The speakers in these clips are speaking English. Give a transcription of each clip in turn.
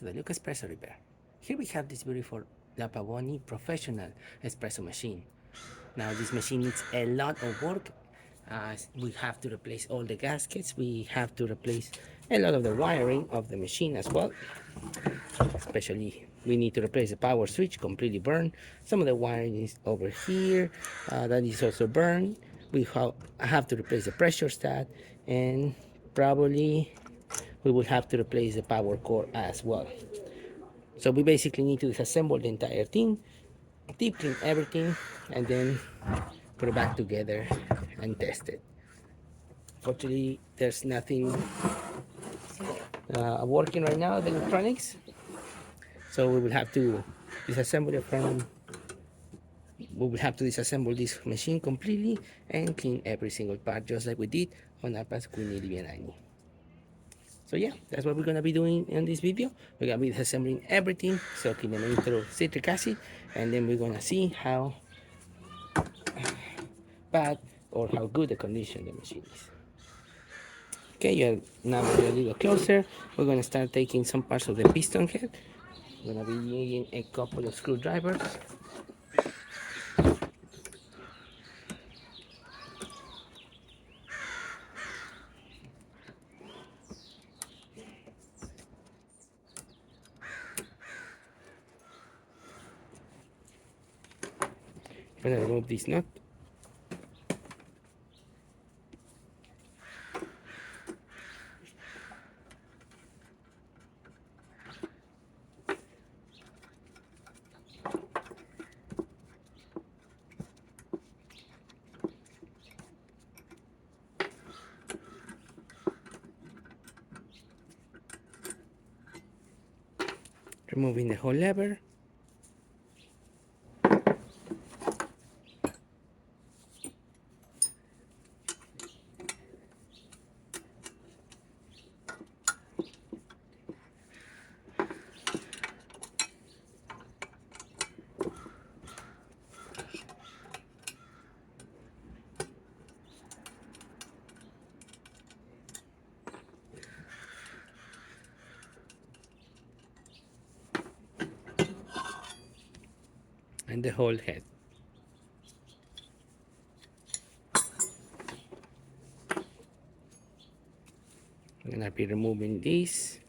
the Look Espresso repair. Here we have this beautiful Pavoni Professional espresso machine. Now this machine needs a lot of work. We have to replace all the gaskets. We have to replace a lot of the wiring of the machine as well. Especially we need to replace the power switch, completely burned. Some of the wiring is over here, that is also burned. We have to replace the pressure stat, and probably we will have to replace the power core as well. So we basically need to disassemble the entire thing, deep clean everything, and then put it back together and test it. Fortunately, there's nothing working right now, the electronics, so we will have to disassemble it from we will have to disassemble this machine completely and clean every single part, just like we did on our past Queen 90. So yeah, that's what we're gonna be doing in this video. We're gonna be disassembling everything, soaking them into citric acid, and then we're gonna see how bad or how good the condition the machine is. Okay, now we're a little closer. We're gonna start taking some parts of the piston head. We're gonna be needing a couple of screwdrivers. I'm gonna remove this nut. Removing the whole lever. And the whole head. I'm gonna be removing this.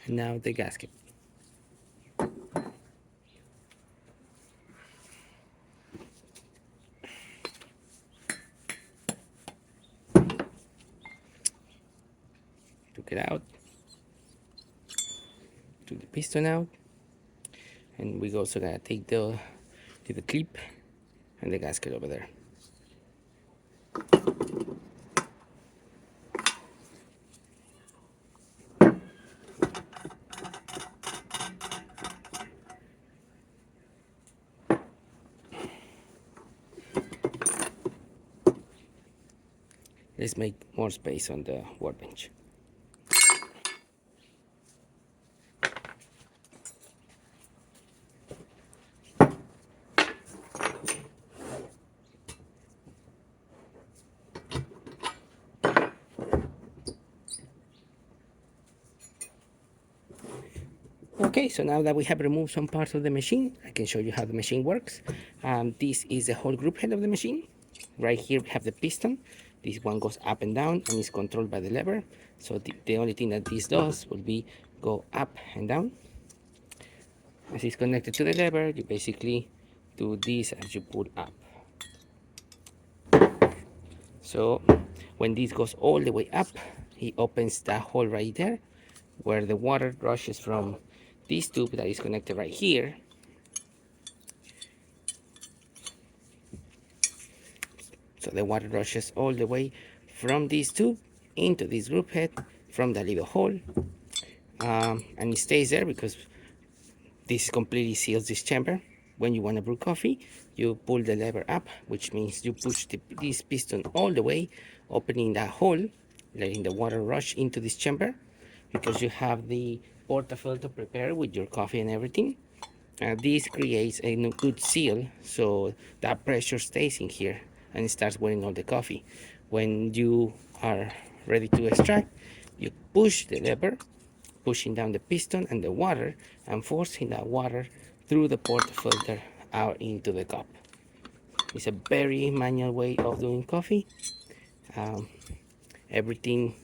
And now the gasket. Took it out. Took the piston out. And we're also gonna take the clip and the gasket over there. Let's make more space on the workbench. Okay, so now that we have removed some parts of the machine, I can show you how the machine works. This is the whole group head of the machine. Right here we have the piston. This one goes up and down and is controlled by the lever. So the only thing that this does will be go up and down. As it's connected to the lever, you basically do this as you pull up. So when this goes all the way up, he opens that hole right there where the water rushes from this tube that is connected right here. So the water rushes all the way from this tube into this group head from the little hole, and it stays there because this completely seals this chamber. When you want to brew coffee, you pull the lever up, which means you push this piston all the way, opening that hole, letting the water rush into this chamber because you have the portafilter prepared with your coffee and everything. This creates a good seal, so that pressure stays in here and it starts wearing all the coffee. When you are ready to extract, you push the lever, pushing down the piston and the water, and forcing that water through the portafilter out into the cup. It's a very manual way of doing coffee. Um, Everything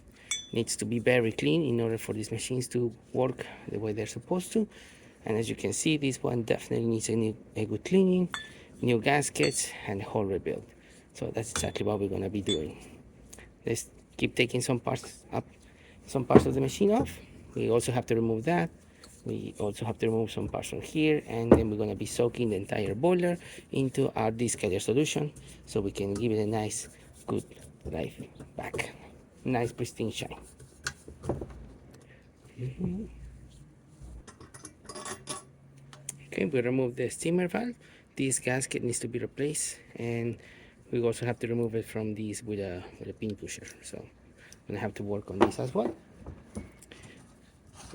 needs to be very clean in order for these machines to work the way they're supposed to. And as you can see, this one definitely needs a good cleaning, new gaskets, and a whole rebuild. So that's exactly what we're going to be doing. Let's keep taking some parts up, some parts of the machine off. We also have to remove that. We also have to remove some parts from here, and then we're going to be soaking the entire boiler into our descaler solution so we can give it a nice good life back, nice pristine shine. Okay, we remove the steamer valve. This gasket needs to be replaced, and we also have to remove it from this with a pin pusher. So I'm gonna have to work on this as well.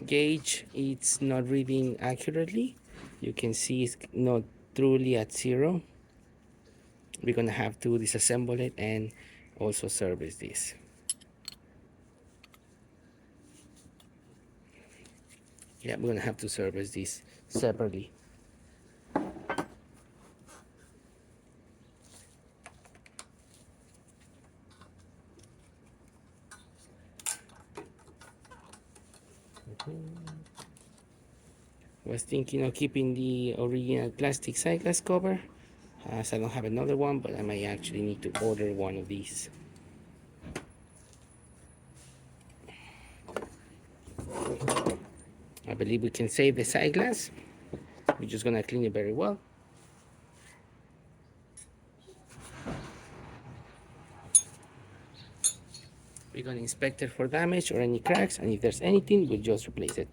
Gauge, it's not reading accurately. You can see it's not truly at 0. We're gonna have to disassemble it and also service this. Yeah, we're gonna have to service this separately. I was thinking of keeping the original plastic side glass cover, as I don't have another one, but I might actually need to order one of these. I believe we can save the side glass. We're just gonna clean it very well. We're gonna inspect it for damage or any cracks, and if there's anything, we'll just replace it.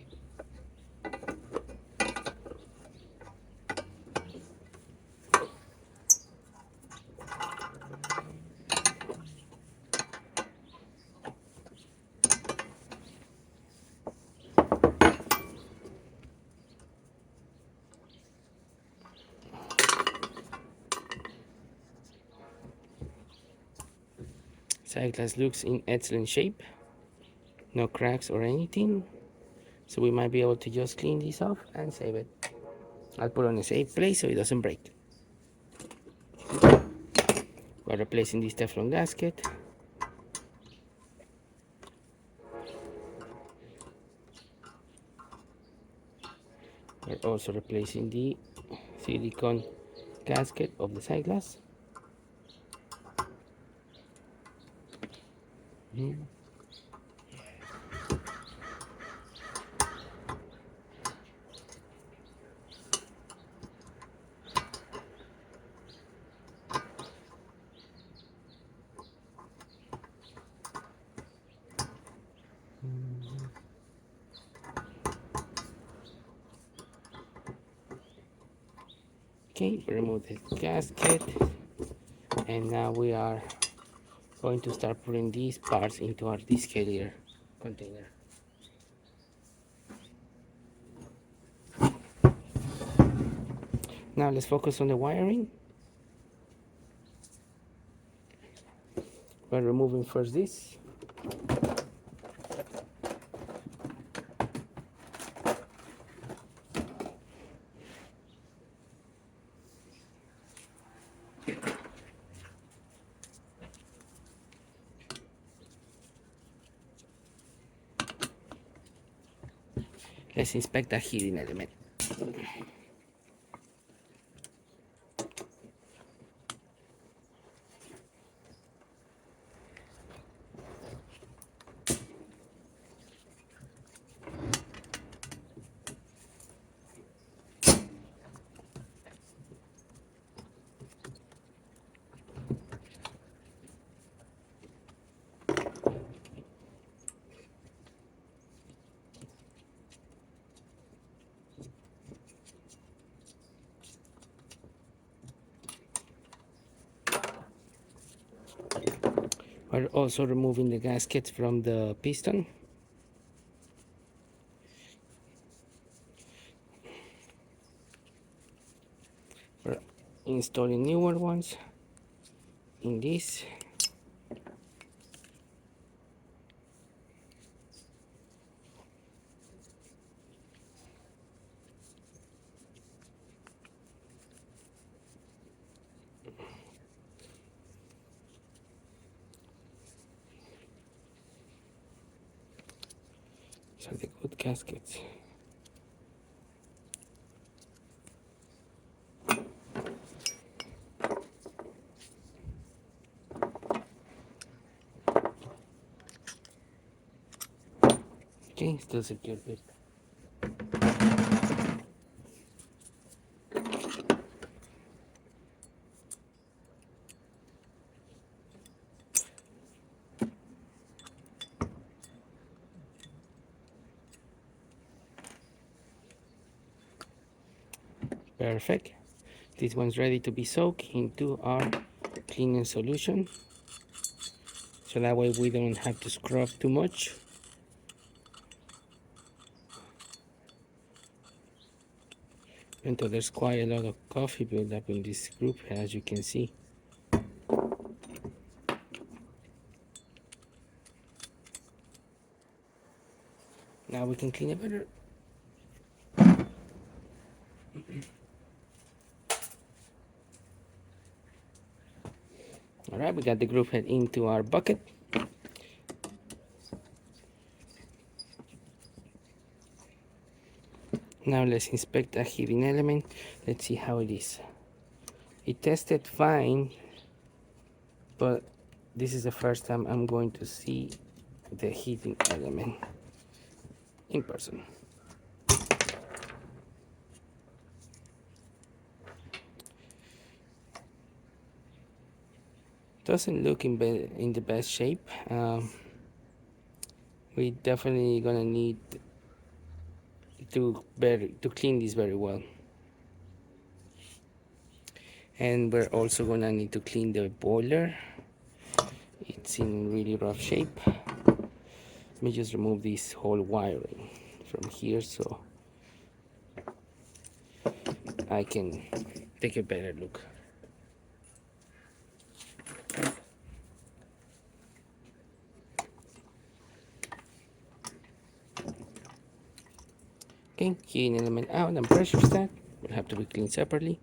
Side glass looks in excellent shape, no cracks or anything, so we might be able to just clean this off and save it. I'll put it on a safe place so it doesn't break. We're replacing this Teflon gasket. We're also replacing the silicone gasket of the side glass. Okay, remove the gasket, and now we are going to start putting these parts into our descaler container. Now let's focus on the wiring. We're removing first this. Let's inspect the heating element. We're also removing the gaskets from the piston. installing newer ones in this. So the good gaskets. Okay, still secure it. Perfect. This one's ready to be soaked into our cleaning solution. So that way we don't have to scrub too much. And so there's quite a lot of coffee buildup in this group, as you can see. Now we can clean it better. All right, we got the group head into our bucket. Now let's inspect the heating element. Let's see how it is. It tested fine, but this is the first time I'm going to see the heating element in person. Doesn't look in the best shape. We definitely gonna need to clean this very well, and we're also gonna need to clean the boiler. It's in really rough shape. Let me just remove this whole wiring from here so I can take a better look. Okay, heating element out and pressure stat will have to be cleaned separately.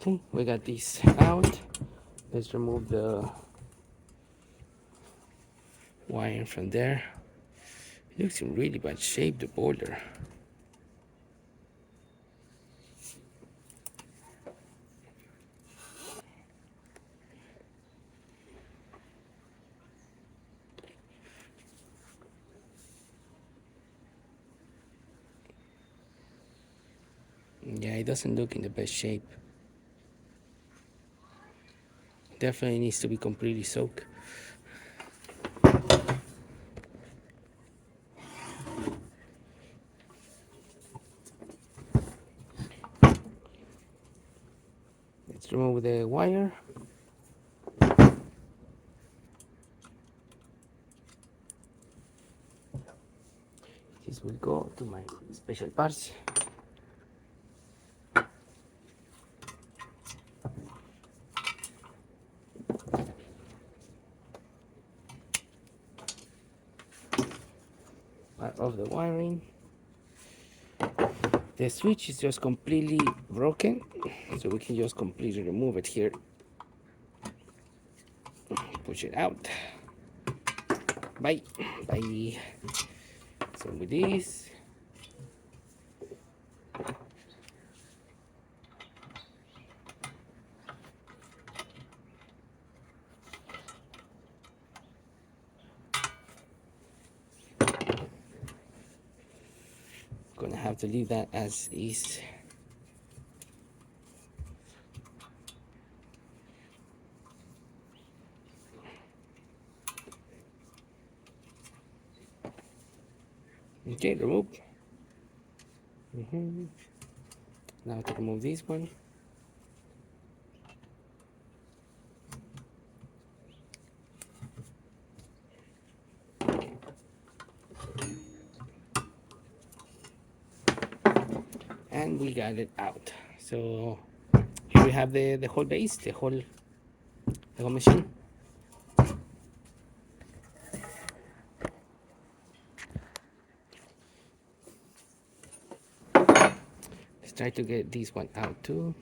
Okay, we got this out. Let's remove the wiring from there. It looks in really bad shape, the boiler. Yeah, it doesn't look in the best shape. Definitely needs to be completely soaked. Let's remove the wire. This will go to my special parts. Part of the wiring. The switch is just completely broken, so we can just completely remove it here. Push it out. Bye. Bye. So with this. Gonna have to leave that as is. Okay, remove. Now to remove this one. And we got it out. So here we have the whole base, the whole machine. Let's try to get this one out too.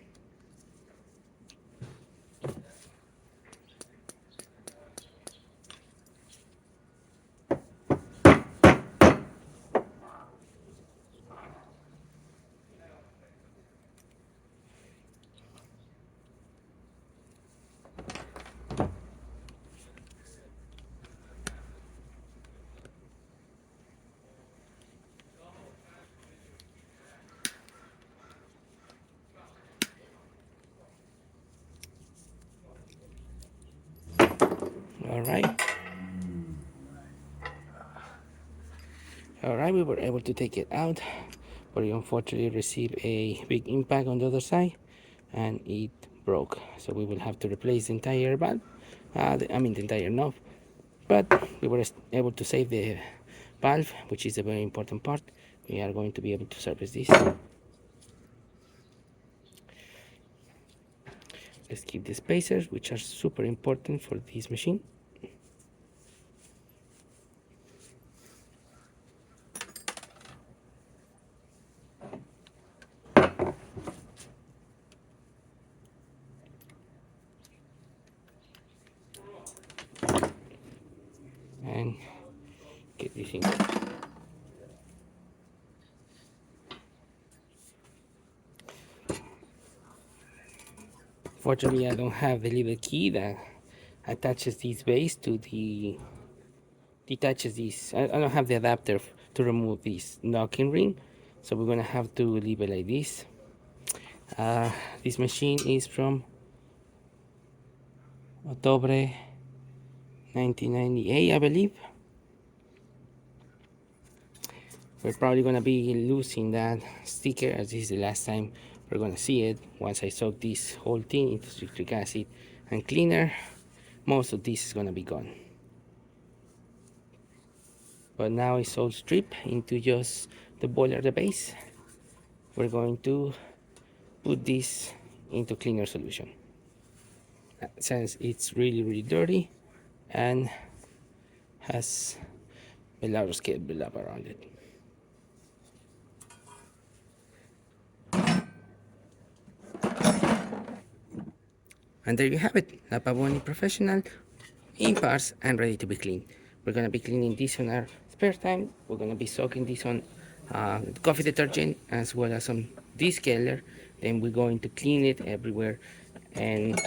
All right. All right, we were able to take it out, but we unfortunately received a big impact on the other side, and it broke. So we will have to replace the entire valve. I mean the entire knob. But we were able to save the valve, which is a very important part. We are going to be able to service this. Let's keep the spacers, which are super important for this machine. And get this in. Fortunately, I don't have the little key that attaches this base to the detaches this. I don't have the adapter to remove this knocking ring, so we're gonna have to leave it like this. This machine is from October 1998, I believe. We're probably gonna be losing that sticker, as this is the last time we're gonna see it. Once I soak this whole thing into citric acid and cleaner, most of this is gonna be gone. But now it's all stripped into just the boiler, the base. We're going to put this into cleaner solution, since it's really dirty and has a large scale buildup around it. And there you have it, the Pavoni Professional in parts and ready to be cleaned. We're gonna be cleaning this on our spare time. We're gonna be soaking this on coffee detergent as well as some descaler. Then we're going to clean it everywhere, and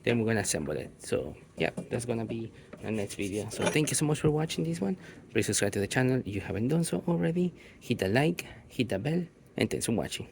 then we're gonna assemble it. So yeah, that's gonna be our next video. So thank you so much for watching this one. Please subscribe to the channel if you haven't done so already. Hit the like, hit the bell, and thanks for watching.